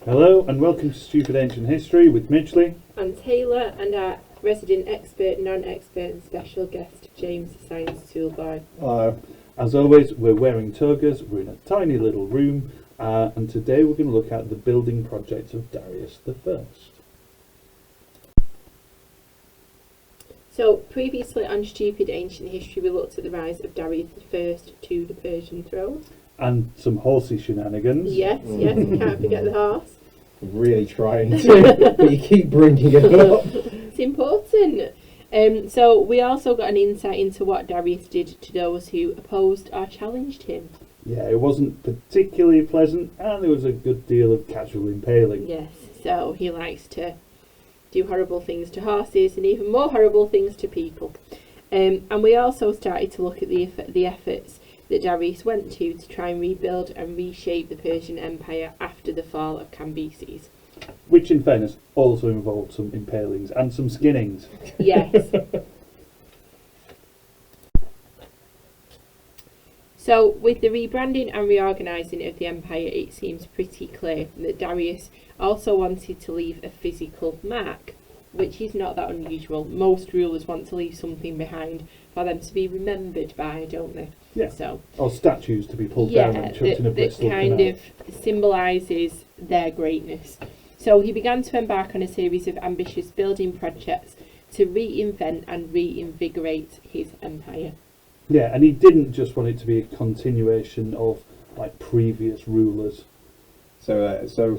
Hello and welcome to Stupid Ancient History with Midgley and Taylor and our resident expert, non-expert and special guest, James the Science Toolboy. Hello. As always, we're wearing togas, we're in a tiny little room, and today we're going to look at the building project of Darius the First. So, previously on Stupid Ancient History we looked at the rise of Darius the First to the Persian throne. And some horsey shenanigans. Yes, can't forget the horse. I'm really trying to, but you keep bringing it up. It's important. So we also got an insight into what Darius did to those who opposed or challenged him. Yeah, it wasn't particularly pleasant, and there was a good deal of casual impaling. Yes, so he likes to do horrible things to horses and even more horrible things to people. And we also started to look at the efforts that Darius went to try and rebuild and reshape the Persian Empire after the fall of Cambyses. Which, in fairness, also involved some impalings and some skinnings. Yes. So, with the rebranding and reorganising of the empire, it seems pretty clear that Darius also wanted to leave a physical mark, which is not that unusual. Most rulers want to leave something behind for them to be remembered by, don't they? Yeah. So, or statues to be pulled down and chucked in a Bristol that kind canal. of symbolises their greatness. So he began to embark on a series of ambitious building projects to reinvent and reinvigorate his empire. Yeah, and he didn't just want it to be a continuation of like previous rulers. So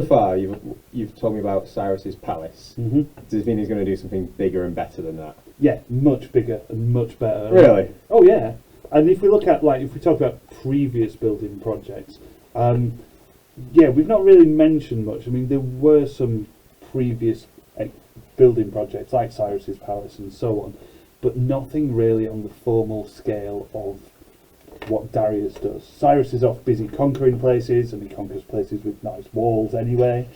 far you've told me about Cyrus's palace. Mm-hmm. Does it mean he's going to do something bigger and better than that? Yeah, much bigger and much better. Really? Oh yeah. And if we look at if we talk about previous building projects, yeah, we've not really mentioned much. I mean, there were some previous building projects like Cyrus's Palace and so on, but nothing really on the formal scale of what Darius does. Cyrus is off busy conquering places, and he conquers places with nice walls anyway.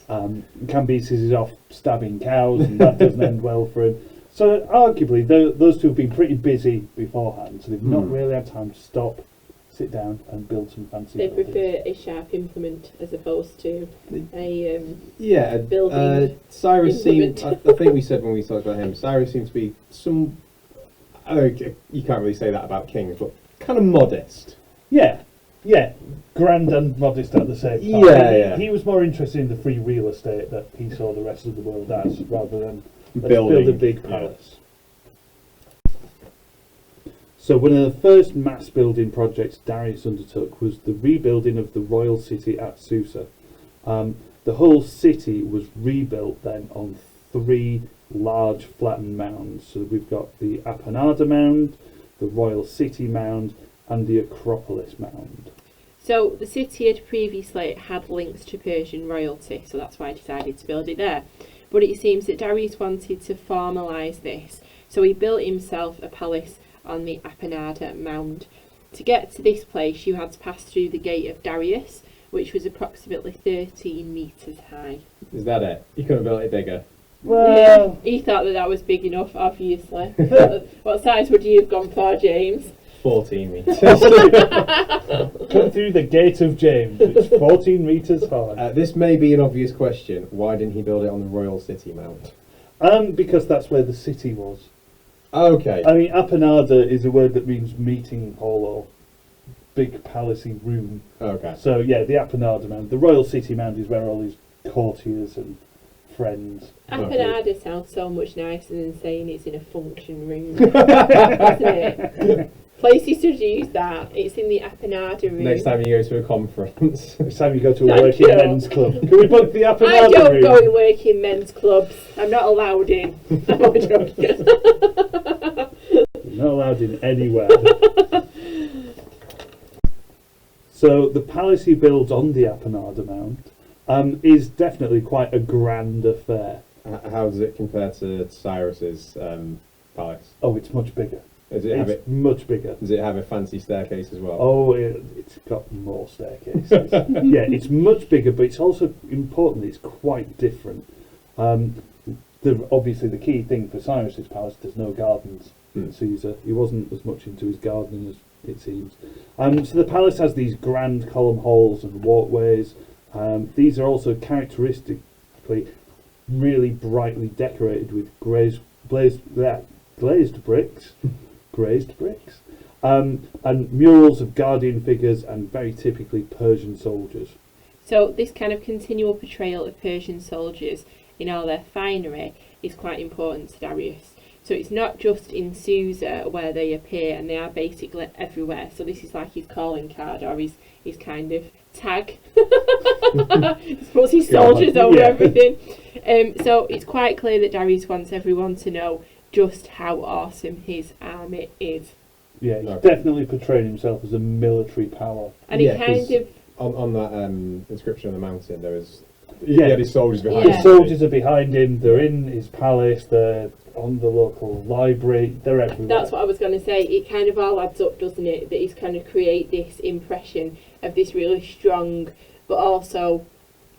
Cambyses is off stabbing cows, and that doesn't end well for him. So arguably, those two have been pretty busy beforehand, so they've not really had time to stop, sit down and build some fancy They buildings. prefer a sharp implement as opposed to a building. Cyrus seemed. I think we said when we talked about him, Cyrus seemed to be some. I don't know, you can't really say that about kings, but kind of modest. Yeah, grand and modest at the same time. Yeah. He was more interested in the free real estate that he saw the rest of the world as, rather than let's Building. build a big palace. So one of the first mass building projects Darius undertook was the rebuilding of the royal city at Susa. The whole city was rebuilt then on 3 large flattened mounds. So we've got the Apenada Mound, the Royal City Mound, and the Acropolis Mound. So the city had previously had links to Persian royalty, so that's why I decided to build it there. But it seems that Darius wanted to formalise this, so he built himself a palace on the Apenada Mound. To get to this place, you had to pass through the Gate of Darius, which was approximately 13 metres high. Is that it? You couldn't build it bigger. Well, He thought that was big enough, obviously. What size would you have gone for, James? 14 metres. come through the Gate of James, it's 14 metres high. This may be an obvious question. Why didn't he build it on the Royal City Mount? Because that's where the city was. Okay. I mean, Apenada is a word that means meeting hall or big palacey room. Okay. So yeah, the Apenada Mound. The Royal City Mound is where all his courtiers and friends. Apenada sounds so much nicer than saying it's in a function room, doesn't it? Places should use that. It's in the Apenada room. Next time you go to a conference. Next time you go to a Thank working you. men's club, can we book the Apenada I don't room? go and work in men's clubs. I'm not allowed in. I'm not joking. Not allowed in anywhere. So the palace he builds on the Apenada Mound is definitely quite a grand affair. How does it compare to Cyrus's palace? Oh, it's much bigger. It's much bigger. Does it have a fancy staircase as well? Oh, it's got more staircases. Yeah, it's much bigger, but it's also importantly, it's quite different. Obviously, the key thing for Cyrus's palace, there's no gardens. Caesar, he wasn't as much into his gardening as it seems. So the palace has these grand column halls and walkways. These are also characteristically really brightly decorated with glazed bricks, grazed bricks, and murals of guardian figures and very typically Persian soldiers. So this kind of continual portrayal of Persian soldiers in all their finery is quite important to Darius. So it's not just in Susa where they appear, and they are basically everywhere. So this is like his calling card or his kind of tag. I suppose his soldiers over everything. So it's quite clear that Darius wants everyone to know just how awesome his army is. Yeah, he's definitely portraying himself as a military power. And he kind of... On that inscription on the mountain, there was... He had his soldiers behind him. His soldiers are behind him, they're in his palace, they're on the local library, they're everywhere. That's what I was going to say. It kind of all adds up, doesn't it? That he's kind of create this impression of this really strong, but also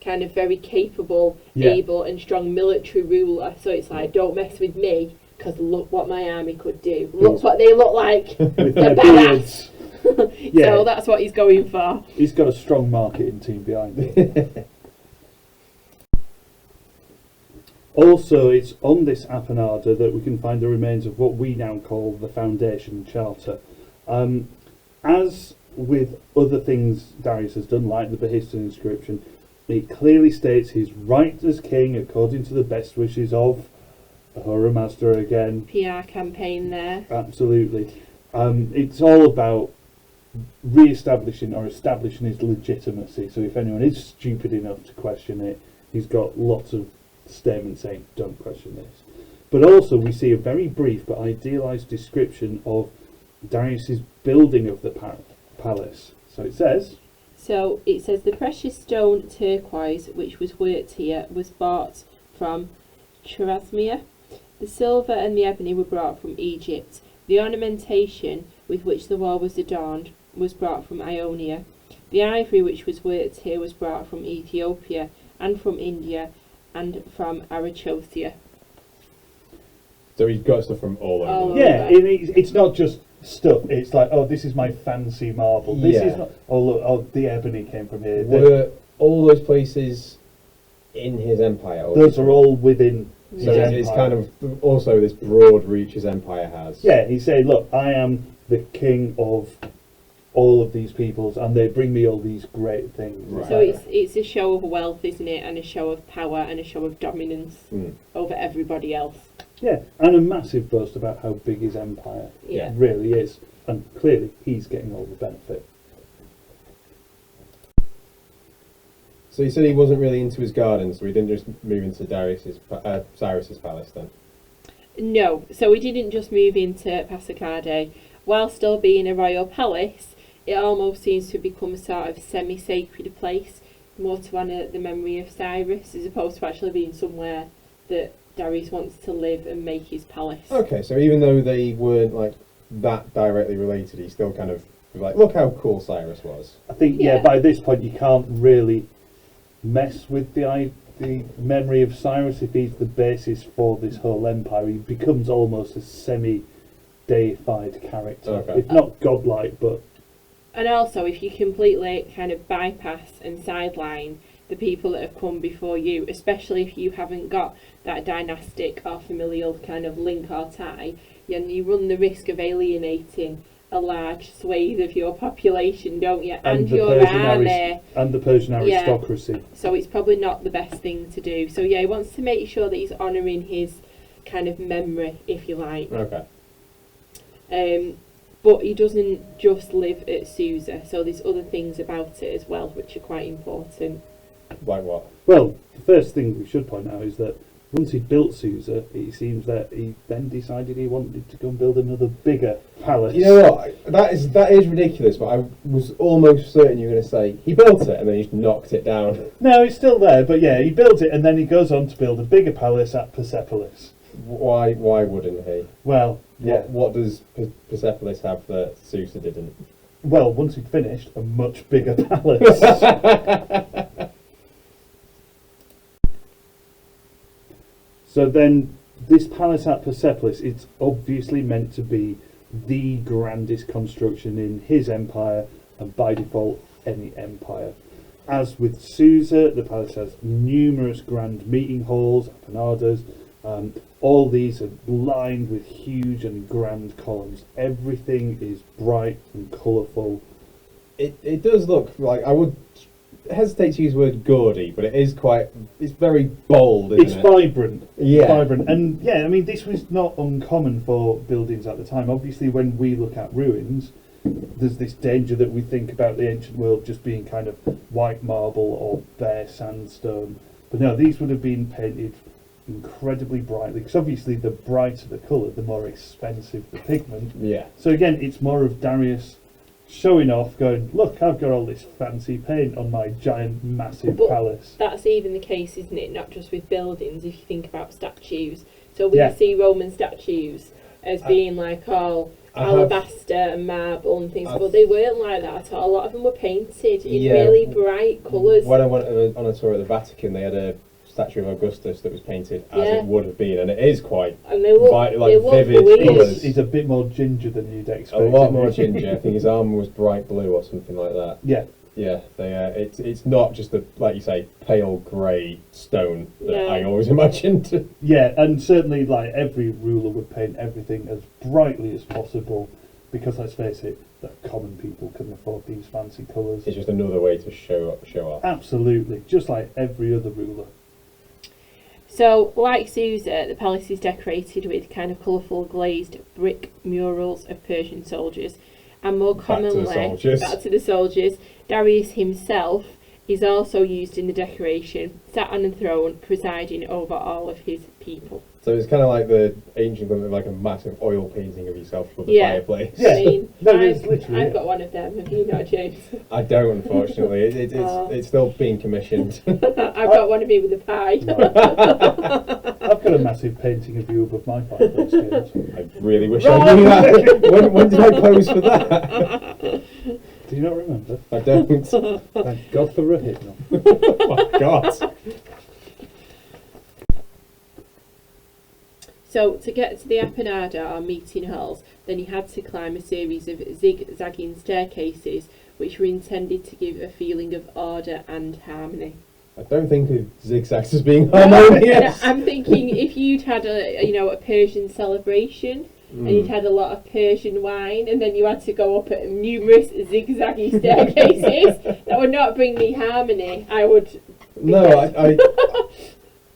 kind of very capable, able and strong military ruler. So it's like, don't mess with me, because look what my army could do. Look what they look like. With their beards. So that's what he's going for. He's got a strong marketing team behind him. Also, it's on this appanada that we can find the remains of what we now call the Foundation Charter. As with other things Darius has done, like the Behistun inscription, it clearly states his right as king according to the best wishes of Ahura Mazda again. PR campaign there. Absolutely. It's all about re-establishing or establishing his legitimacy. So if anyone is stupid enough to question it, he's got lots of statements saying, don't question this. But also we see a very brief but idealised description of Darius's building of the palace. So it says, the precious stone turquoise which was worked here was bought from Chorasmia. The silver and the ebony were brought from Egypt. The ornamentation with which the wall was adorned was brought from Ionia. The ivory which was worked here was brought from Ethiopia and from India and from Arachosia. So he's got stuff from all over. Yeah, it's not just stuff. It's like, oh, this is my fancy marble. This is not. Oh, look, oh, the ebony came from here. Were all those places in his empire? Those are all within. So it's kind of also this broad reach his empire has. Yeah, he's saying, look, I am the king of all of these peoples, and they bring me all these great things. Right. So it's a show of wealth, isn't it, and a show of power and a show of dominance over everybody else. Yeah, and a massive boast about how big his empire really is, and clearly he's getting all the benefit. So you said he wasn't really into his gardens, so he didn't just move into Cyrus's palace then? No, so he didn't just move into Pasacade. While still being a royal palace, it almost seems to have become a sort of semi-sacred place, more to honour the memory of Cyrus, as opposed to actually being somewhere that Darius wants to live and make his palace. Okay, so even though they weren't like that directly related, he still kind of was like, look how cool Cyrus was. I think, by this point you can't really mess with the memory of Cyrus if he's the basis for this whole empire. He becomes almost a semi-deified character, if not godlike, but... And also, if you completely kind of bypass and sideline the people that have come before you, especially if you haven't got that dynastic or familial kind of link or tie, then you run the risk of alienating a large swathe of your population, don't you? And your army. And the Persian aristocracy. So it's probably not the best thing to do. So he wants to make sure that he's honouring his kind of memory, if you like. Okay. But he doesn't just live at Susa, so there's other things about it as well which are quite important. Like what? Well, the first thing we should point out is that once he built Susa, it seems that he then decided he wanted to go and build another bigger palace. You know what? That is ridiculous, but I was almost certain you were going to say he built it and then he just knocked it down. No, it's still there, but yeah, he built it and then he goes on to build a bigger palace at Persepolis. Why wouldn't he? Well, yeah. What does Persepolis have that Susa didn't? Well, once he'd finished, a much bigger palace. So then, this palace at Persepolis, it's obviously meant to be the grandest construction in his empire, and by default, any empire. As with Susa, the palace has numerous grand meeting halls, apanadas. All these are lined with huge and grand columns. Everything is bright and colourful. It does look like, I would hesitate to use the word gaudy, but it's very bold, isn't it? It's vibrant. Yeah. Vibrant. And yeah, I mean, this was not uncommon for buildings at the time. Obviously, when we look at ruins, there's this danger that we think about the ancient world just being kind of white marble or bare sandstone. But no, these would have been painted incredibly brightly, because obviously the brighter the colour, the more expensive the pigment. Yeah. So again, it's more of Darius showing off, going, look, I've got all this fancy paint on my giant, massive palace. That's even the case, isn't it? Not just with buildings, if you think about statues. So we Yeah. see Roman statues as being like all alabaster and marble and things, but they weren't like that at all. A lot of them were painted in really bright colours. When I went on a tour at the Vatican, they had a statue of Augustus that was painted as it would have been, and it is quite and they look, vivid colours. He's a bit more ginger than you'd expect. A lot more ginger. I think his armour was bright blue or something like that. Yeah. Yeah, it's not just the, like you say, pale grey stone that Yeah. I always imagined. Yeah, and certainly like every ruler would paint everything as brightly as possible, because let's face it, the common people couldn't afford these fancy colours. It's just another way to show off. Absolutely, just like every other ruler. So, like Susa, the palace is decorated with kind of colourful glazed brick murals of Persian soldiers. And more commonly, back to the soldiers, Darius himself is also used in the decoration, sat on a throne, presiding over all of his people. So it's kind of like the ancient equivalent of like a massive oil painting of yourself above the fireplace. Yeah. I mean, No, it's literally I've got one of them. Have you not, James? I don't, unfortunately. It's still being commissioned. I've got one of me with a pie. I've got a massive painting of you above my fireplace, James. I really wish I knew that. when did I pose for that? Do you not remember? I don't. Thank God for a hit. No. Oh my God. So, to get to the appanada, or meeting halls, then you had to climb a series of zigzagging staircases, which were intended to give a feeling of order and harmony. I don't think of zigzags as being harmonious. I'm thinking if you'd had a Persian celebration, and you'd had a lot of Persian wine, and then you had to go up at numerous zigzaggy staircases, that would not bring me harmony. I would. No, I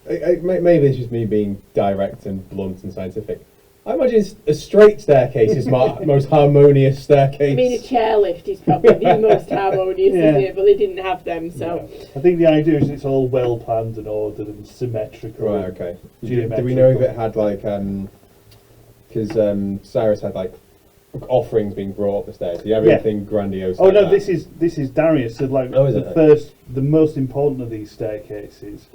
maybe it's just me being direct and blunt and scientific. I imagine a straight staircase is my most harmonious staircase. I mean, a chairlift is probably the most harmonious, isn't it? But they didn't have them, so. Yeah. I think the idea is it's all well planned and ordered and symmetrical. Right, okay. Do we know if it had like, because Cyrus had like offerings being brought up the stairs? Do you have anything grandiose? Oh like no, that? this is Darius. So like the most important of these staircases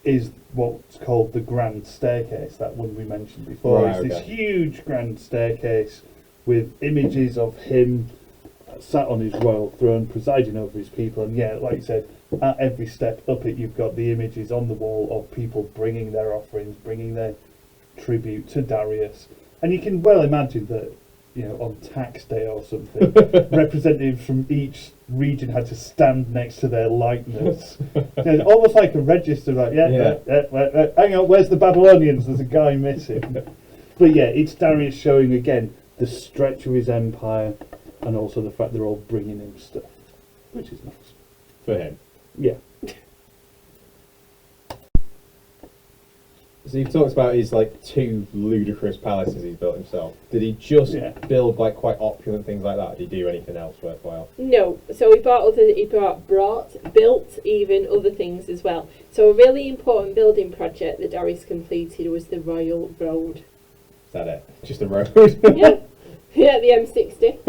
is what's called the grand staircase, that one we mentioned before. Right, it's this huge grand staircase with images of him sat on his royal throne presiding over his people, and yeah, like you said, at every step up it you've got the images on the wall of people bringing their offerings, bringing their tribute to Darius. And you can well imagine that, you know, on tax day or something, representatives from each region had to stand next to their likeness. You know, almost like a register, like, hang on, where's the Babylonians? There's a guy missing. But yeah, it's Darius showing again the stretch of his empire, and also the fact they're all bringing him stuff, which is nice. For him. Yeah. So you've talked about his like 2 ludicrous palaces he's built himself. Did he just build like quite opulent things like that? Did he do anything else worthwhile? No. So he built even other things as well. So a really important building project that Darius completed was the Royal Road. Is that it? Just a road? Yeah, the M60.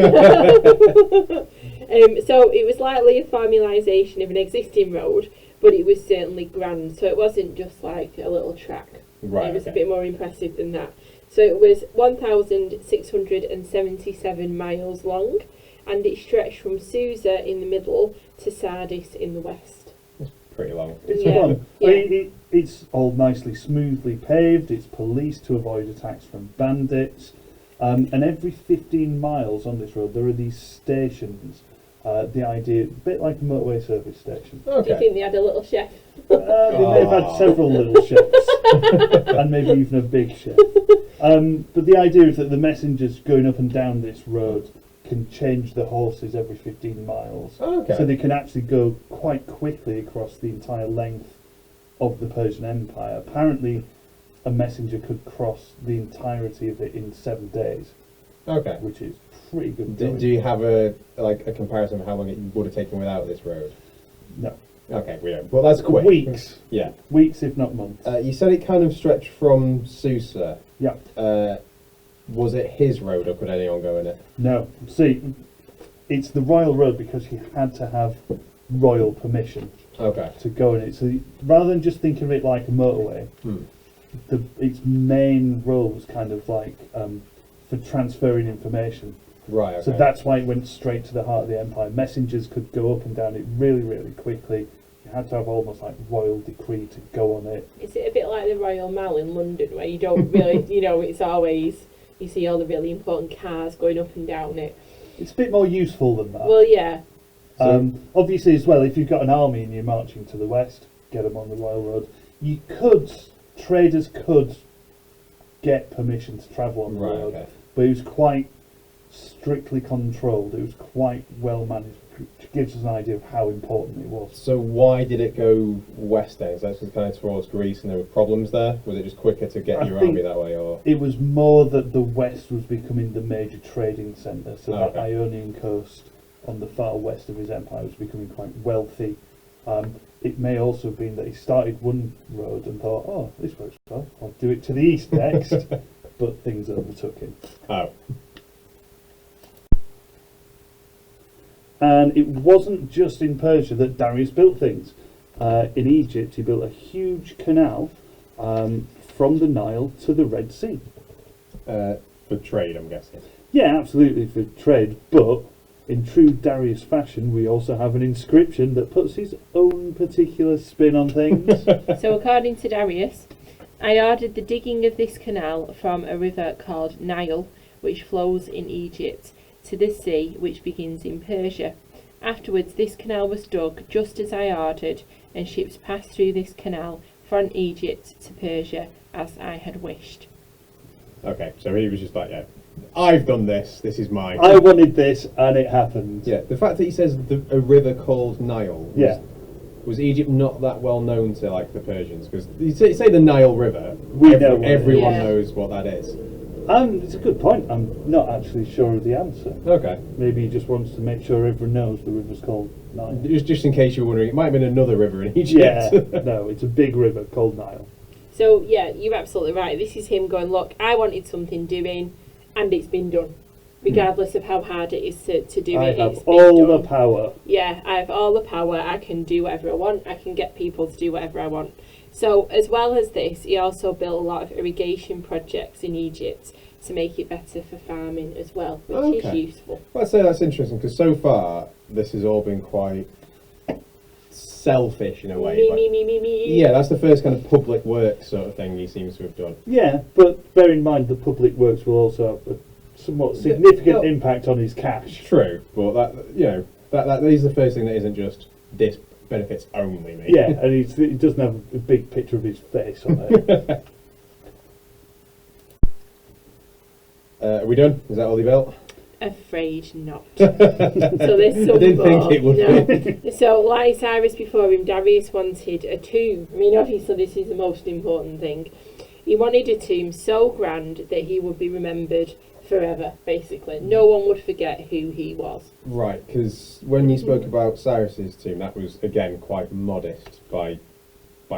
So it was likely a formalisation of an existing road, but it was certainly grand. So it wasn't just like a little track. Right. It was a bit more impressive than that. So it was 1,677 miles long, and it stretched from Susa in the middle to Sardis in the west. It's pretty long. It's long. Yeah. It's all nicely, smoothly paved. It's policed to avoid attacks from bandits. And every 15 miles on this road, there are these stations the idea, a bit like a motorway service station. Do you think they had a little chef? They may have had several little chefs, and maybe even a big chef. But the idea is that the messengers going up and down this road can change the horses every 15 miles. Okay. So they can actually go quite quickly across the entire length of the Persian Empire. Apparently, a messenger could cross the entirety of it in 7 days. Okay. Which is pretty good. Do you have a comparison of how long it would have taken without this road? No. Okay, we don't. Well, that's quick. Weeks. Yeah. Weeks, if not months. You said it kind of stretched from Susa. Yeah. Was it his road, or could anyone go in it? No. See, it's the royal road because he had to have royal permission to go in it. So rather than just think of it like a motorway, its main role was kind of like for transferring information. Right. Okay. So that's why it went straight to the heart of the empire. Messengers could go up and down it really, really quickly. You had to have almost like royal decree to go on it. Is it a bit like the Royal Mall in London, where you don't really, it's always, you see all the really important cars going up and down it? It's a bit more useful than that. Well, yeah. Obviously, as well, if you've got an army and you're marching to the west, get them on the royal road. Traders could get permission to travel on the road, but it was quite strictly controlled. It was quite well managed, which gives us an idea of how important it was. So why did it go west then? So that's just kind of towards Greece, and there were problems there. Was it just quicker to get your army that way, or it was more that the west was becoming the major trading centre? So that Ionian coast on the far west of his empire was becoming quite wealthy. It may also have been that he started one road and thought, "Oh, this works well. I'll do it to the east next," but things overtook him. Oh. And it wasn't just in Persia that Darius built things. In Egypt, he built a huge canal from the Nile to the Red Sea. For trade, I'm guessing. Yeah, absolutely for trade. But in true Darius fashion, we also have an inscription that puts his own particular spin on things. So according to Darius, I ordered the digging of this canal from a river called Nile, which flows in Egypt, to the sea which begins in Persia. Afterwards this canal was dug just as I ordered, and ships passed through this canal from Egypt to Persia as I had wished. Okay, so he was just like, yeah, I've done this, this is mine. I wanted this and it happened. Yeah, the fact that he says a river called Nile, was Egypt not that well known to like the Persians? Because you say the Nile River, everyone knows what that is. It's a good point. I'm not actually sure of the answer. Okay. Maybe he just wants to make sure everyone knows the river's called Nile. Just in case you're wondering, it might have been another river in Egypt. Yeah, no, it's a big river called Nile. So, yeah, you're absolutely right. This is him going, look, I wanted something doing, and it's been done. Regardless of how hard it is to do it, I have all the power. Yeah, I have all the power. I can do whatever I want. I can get people to do whatever I want. So, as well as this, he also built a lot of irrigation projects in Egypt to make it better for farming as well, which is useful. Well, I'd say that's interesting, because so far, this has all been quite selfish in a way. Me. Yeah, that's the first kind of public works sort of thing he seems to have done. Yeah, but bear in mind the public works will also have a somewhat significant impact on his cash. True, but that is the first thing that isn't just this benefits only me. Yeah, and he doesn't have a big picture of his face on it. Are we done? Is that all he built? Afraid not. So there's some I didn't think it would be. So, like Cyrus before him, Darius wanted a tomb. I mean, obviously this is the most important thing. He wanted a tomb so grand that he would be remembered forever, basically. No one would forget who he was. Right, because when you spoke about Cyrus's tomb, that was, again, quite modest by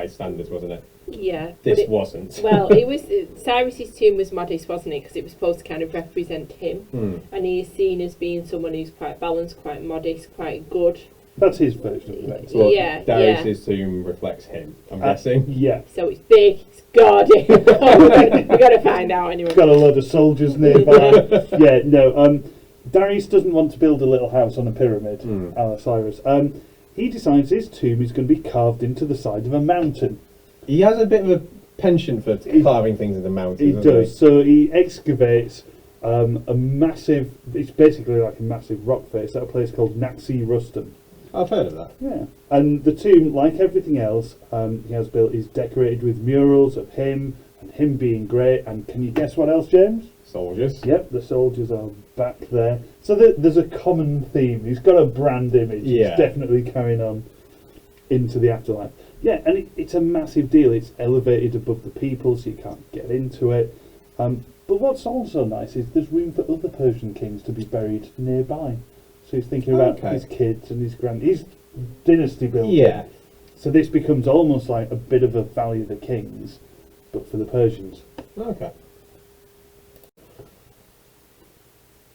standards, wasn't it? Yeah. This wasn't. Well, it was Cyrus's tomb was modest, wasn't it? Because it was supposed to kind of represent him. And he is seen as being someone who's quite balanced, quite modest, quite good. That's his version of events. So Darius's tomb reflects him, I'm guessing. Yeah. So it's big, it's gaudy. We've got to find out anyway. Got a load of soldiers nearby. Yeah, no. Darius doesn't want to build a little house on a pyramid, a la Cyrus. He decides his tomb is going to be carved into the side of a mountain. He has a bit of a penchant for carving things in the mountains. He does. So he excavates a massive. It's basically like a massive rock face at a place called Naxi Rustam. I've heard of that. Yeah, and the tomb, like everything else he has built, is decorated with murals of him and him being great. And can you guess what else, James? Soldiers. Yep, the soldiers are back there. So there's a common theme. He's got a brand image. Yeah. He's definitely carrying on into the afterlife. Yeah, and it's a massive deal. It's elevated above the people, so you can't get into it. But what's also nice is there's room for other Persian kings to be buried nearby. So he's thinking about his kids and his dynasty building. Yeah. So this becomes almost like a bit of a Valley of the Kings, but for the Persians. Okay.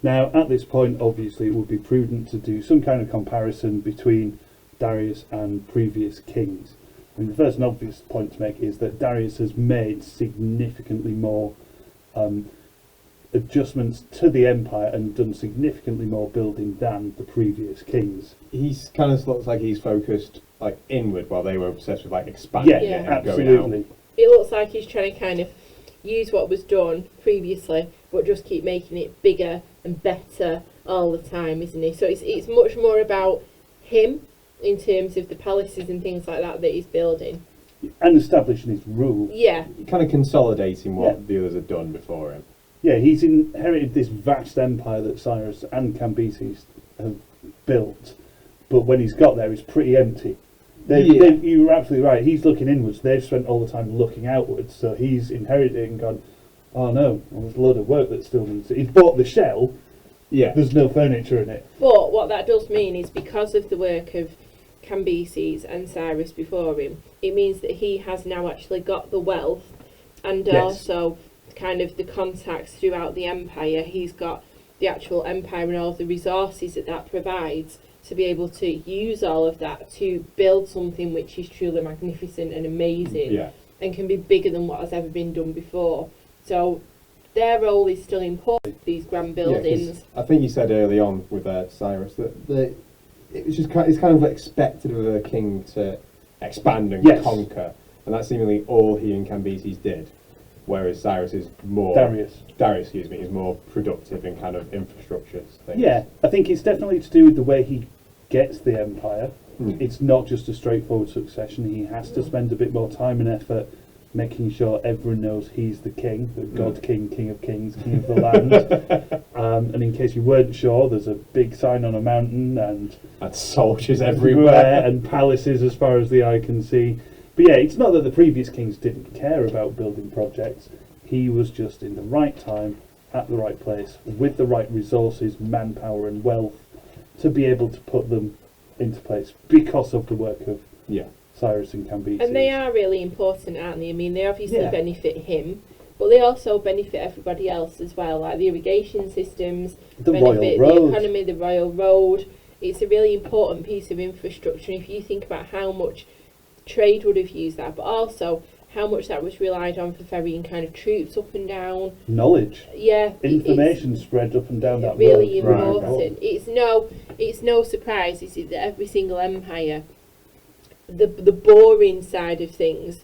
Now, at this point, obviously, it would be prudent to do some kind of comparison between Darius and previous kings. I mean, the first and obvious point to make is that Darius has made significantly more adjustments to the empire and done significantly more building than the previous kings. He's kind of looks like he's focused like inward while they were obsessed with like expanding Yeah, and absolutely. going out. It looks like he's trying to kind of use what was done previously, but just keep making it bigger and better all the time, isn't he? So it's much more about him in terms of the palaces and things like that he's building. And establishing his rule. Yeah. Kind of consolidating what Yeah. the others had done before him. Yeah, he's inherited this vast empire that Cyrus and Cambyses have built, but when he's got there, it's pretty empty. You were absolutely right. He's looking inwards. They've spent all the time looking outwards, so he's inherited it and gone, oh no, well, there's a load of work that still needs it. He's bought the shell, Yeah. there's no furniture in it. But what that does mean is because of the work of Cambyses and Cyrus before him, it means that he has now actually got the wealth and Yes. also kind of the contacts throughout the empire. He's got the actual empire and all the resources that provides to be able to use all of that to build something which is truly magnificent and amazing, Yeah. and can be bigger than what has ever been done before. So their role is still important, these grand buildings. I think you said early on with Cyrus that it was just it's kind of expected of a king to expand and Yes. conquer, and that's seemingly all he and Cambyses did. Whereas Cyrus is more Darius, excuse me, is more productive in kind of infrastructure things. Yeah, I think it's definitely to do with the way he gets the empire. It's not just a straightforward succession. He has to spend a bit more time and effort making sure everyone knows he's the king, the God King, King of Kings, King of the land. And in case you weren't sure, there's a big sign on a mountain and soldiers everywhere and palaces as far as the eye can see. But yeah, it's not that the previous kings didn't care about building projects. He was just in the right time, at the right place, with the right resources, manpower and wealth to be able to put them into place because of the work of Cyrus and Cambyses. And they are really important, aren't they? I mean, they obviously benefit him, but they also benefit everybody else as well, like the irrigation systems, the benefit royal road. the economy, the royal road. It's a really important piece of infrastructure. If you think about how much trade would have used that, but also how much that was relied on for ferrying kind of troops up and down. Knowledge. Yeah. Information spread up and down that really road. Really important. It's no surprise, is it, that every single empire, the boring side of things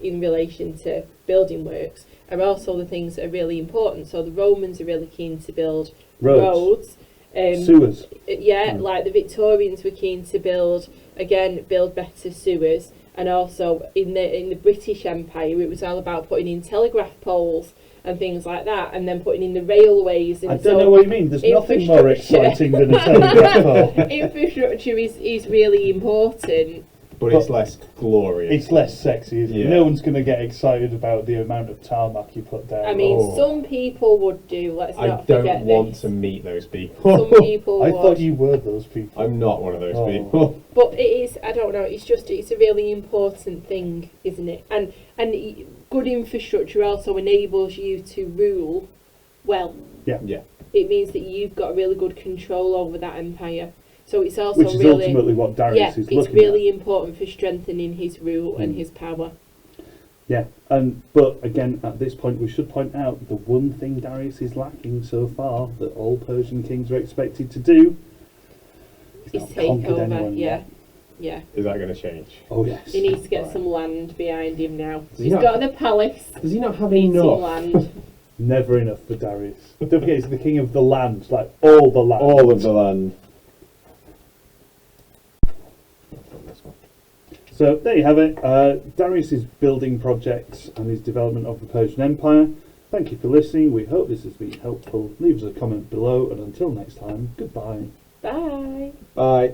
in relation to building works are also the things that are really important. So the Romans are really keen to build roads. Sewers. Like the Victorians were keen to build better sewers, and also in the British Empire it was all about putting in telegraph poles and things like that, and then putting in the railways. And I don't know what you mean. There's nothing more exciting than a telegraph pole. Infrastructure is really important. But it's less glorious. It's less sexy, isn't it? No one's going to get excited about the amount of tarmac you put down. I mean, some people would do. Let's not forget I don't want this. to meet those people. Some people I would. thought you were those people. I'm not one of those people. But it is, I don't know, it's a really important thing, isn't it? And good infrastructure also enables you to rule well. Yeah. It means that you've got really good control over that empire. So it's also which is ultimately what Darius is looking at. it's really important for strengthening his rule and his power. Yeah, but again, at this point, we should point out the one thing Darius is lacking so far that all Persian kings are expected to do is take over. Yeah. Is that going to change? Oh yes. He needs to get some land behind him now. He's got the palace. Does he not have Needs enough? some land. Never enough for Darius. Don't forget, he's the king of the land, like all the land. All of the land. So there you have it. Darius's building projects and his development of the Persian Empire. Thank you for listening. We hope this has been helpful. Leave us a comment below, and until next time, goodbye. Bye. Bye.